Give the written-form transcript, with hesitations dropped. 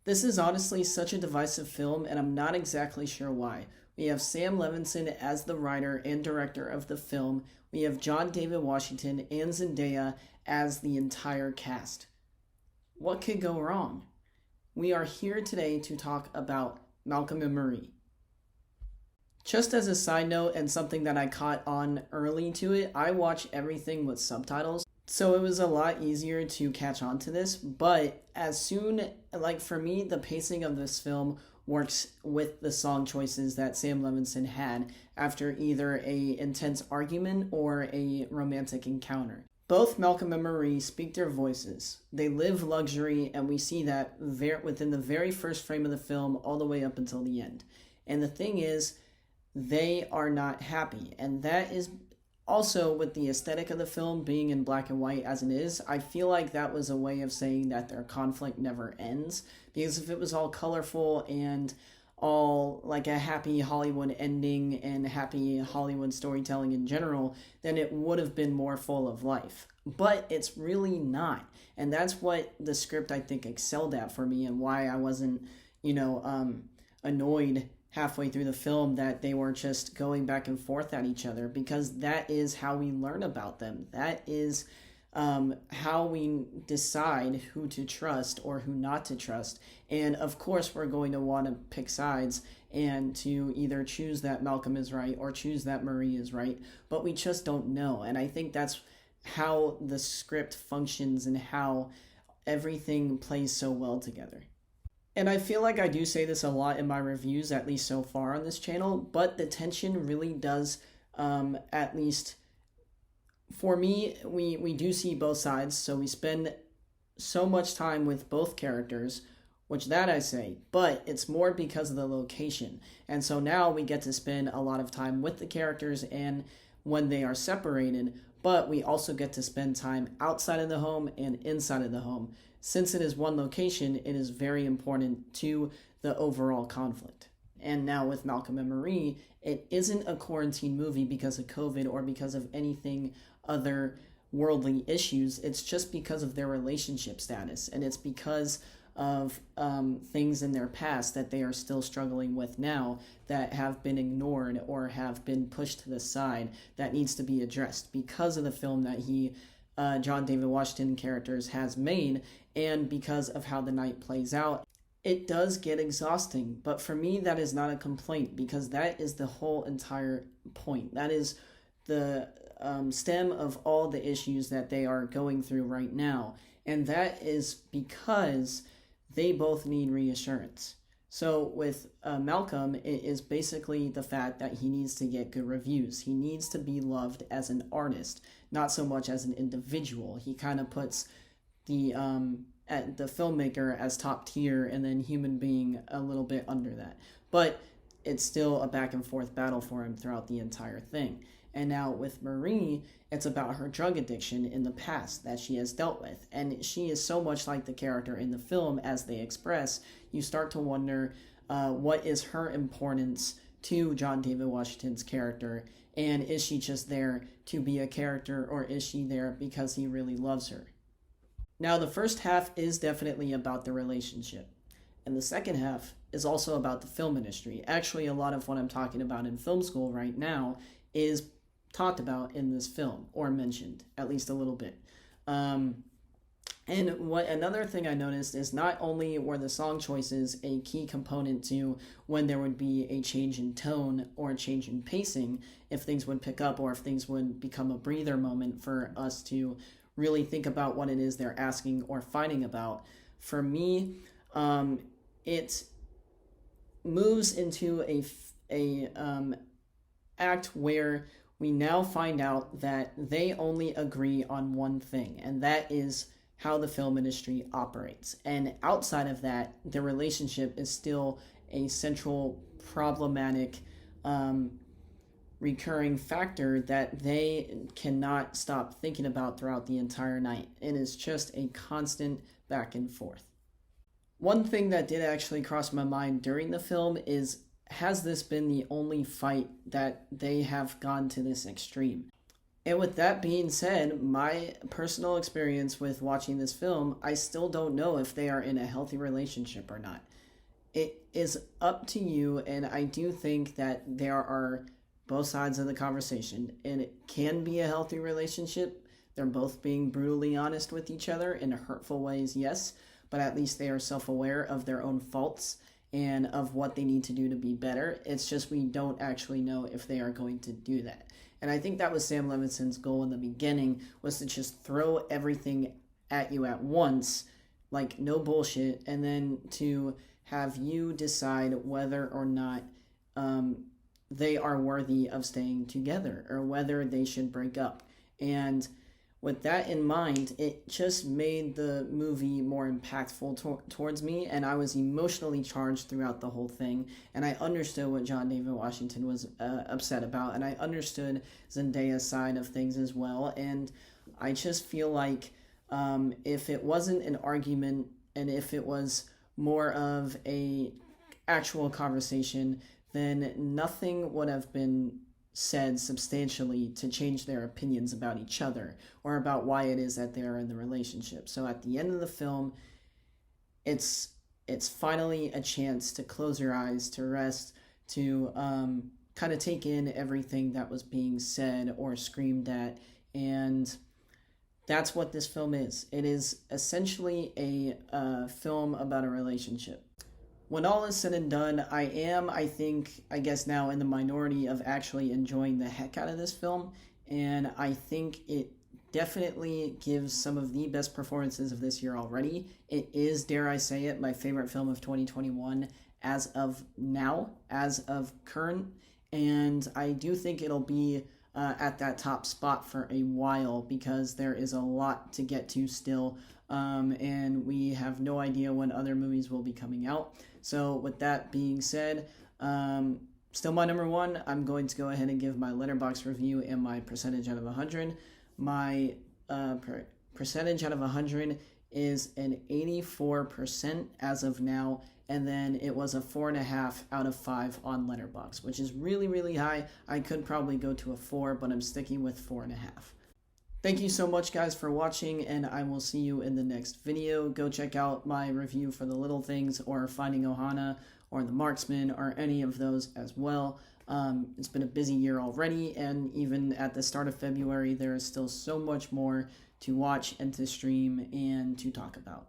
This is honestly such a divisive film, and I'm not exactly sure why. We have Sam Levinson as the writer and director of the film. We have John David Washington and Zendaya as the entire cast. What could go wrong? We are here today to talk about Malcolm and Marie. Just as a side note and something that I caught on early to it, I watch everything with subtitles. So it was a lot easier to catch on to this, but as soon, like for me, the pacing of this film works with the song choices that Sam Levinson had after either a intense argument or a romantic encounter. Both Malcolm and Marie speak their voices. They live luxury, and we see that within the very first frame of the film all the way up until the end. And the thing is, they are not happy, and that is also with the aesthetic of the film being in black and white as it is. I feel like that was a way of saying that their conflict never ends, because if it was all colorful and all like a happy Hollywood ending and happy Hollywood storytelling in general, then it would have been more full of life. But it's really not, and that's what the script I think excelled at for me, and why I wasn't annoyed halfway through the film that they were just going back and forth at each other, because that is how we learn about them. That is how we decide who to trust or who not to trust. And of course, we're going to want to pick sides and to either choose that Malcolm is right or choose that Marie is right, but we just don't know. And I think that's how the script functions and how everything plays so well together. And I feel like I do say this a lot in my reviews, at least so far on this channel, but the tension really does, at least for me, we do see both sides, so we spend so much time with both characters, which that I say, but it's more because of the location. And so now we get to spend a lot of time with the characters and when they are separated, but we also get to spend time outside of the home and inside of the home. Since it is one location, it is very important to the overall conflict. And now with Malcolm and Marie, it isn't a quarantine movie because of COVID or because of anything other worldly issues. It's just because of their relationship status. And it's because of things in their past that they are still struggling with now that have been ignored or have been pushed to the side that needs to be addressed because of the film that John David Washington characters has made, and because of how the night plays out. It does get exhausting, but for me that is not a complaint, because that is the whole entire point. That is the stem of all the issues that they are going through right now, and that is because they both need reassurance. So with Malcolm, it is basically the fact that he needs to get good reviews. He needs to be loved as an artist, not so much as an individual. He kind of puts the filmmaker as top tier and then human being a little bit under that. But it's still a back and forth battle for him throughout the entire thing. And now with Marie, it's about her drug addiction in the past that she has dealt with. And she is so much like the character in the film as they express. You start to wonder what is her importance to John David Washington's character, and is she just there to be a character, or is she there because he really loves her? Now, the first half is definitely about the relationship, and the second half is also about the film industry. Actually, a lot of what I'm talking about in film school right now is talked about in this film, or mentioned, at least a little bit. And what another thing I noticed is not only were the song choices a key component to when there would be a change in tone or a change in pacing, if things would pick up or if things would become a breather moment for us to really think about what it is they're asking or fighting about. For me, it moves into a act where we now find out that they only agree on one thing, and that is how the film industry operates. And outside of that, the relationship is still a central problematic recurring factor that they cannot stop thinking about throughout the entire night. It is just a constant back and forth. One thing that did actually cross my mind during the film is, has this been the only fight that they have gone to this extreme? And with that being said, my personal experience with watching this film, I still don't know if they are in a healthy relationship or not. It is up to you, and I do think that there are both sides of the conversation, and it can be a healthy relationship. They're both being brutally honest with each other in hurtful ways, yes, but at least they are self aware of their own faults and of what they need to do to be better. It's just we don't actually know if they are going to do that. And I think that was Sam Levinson's goal in the beginning, was to just throw everything at you at once, like no bullshit, and then to have you decide whether or not they are worthy of staying together or whether they should break up. And with that in mind, it just made the movie more impactful towards me, and I was emotionally charged throughout the whole thing. And I understood what John David Washington was upset about, and I understood Zendaya's side of things as well. And I just feel like if it wasn't an argument and if it was more of a actual conversation, then nothing would have been said substantially to change their opinions about each other or about why it is that they are in the relationship. So at the end of the film, it's finally a chance to close your eyes, to rest, to kind of take in everything that was being said or screamed at. And that's what this film is. It is essentially a film about a relationship. When all is said and done, I think, I guess now in the minority of actually enjoying the heck out of this film. And I think it definitely gives some of the best performances of this year already. It is, dare I say it, my favorite film of 2021 as of now, as of current. And I do think it'll be at that top spot for a while because there is a lot to get to still. And we have no idea when other movies will be coming out. So with that being said, still my number one, I'm going to go ahead and give my Letterboxd review and my percentage out of 100. My percentage out of 100 is an 84% as of now, and then it was a 4.5 out of 5 on Letterboxd, which is really, really high. I could probably go to a 4, but I'm sticking with 4.5. Thank you so much, guys, for watching, and I will see you in the next video. Go check out my review for The Little Things or Finding Ohana or The Marksman or any of those as well. It's been a busy year already, and even at the start of February, there is still so much more to watch and to stream and to talk about.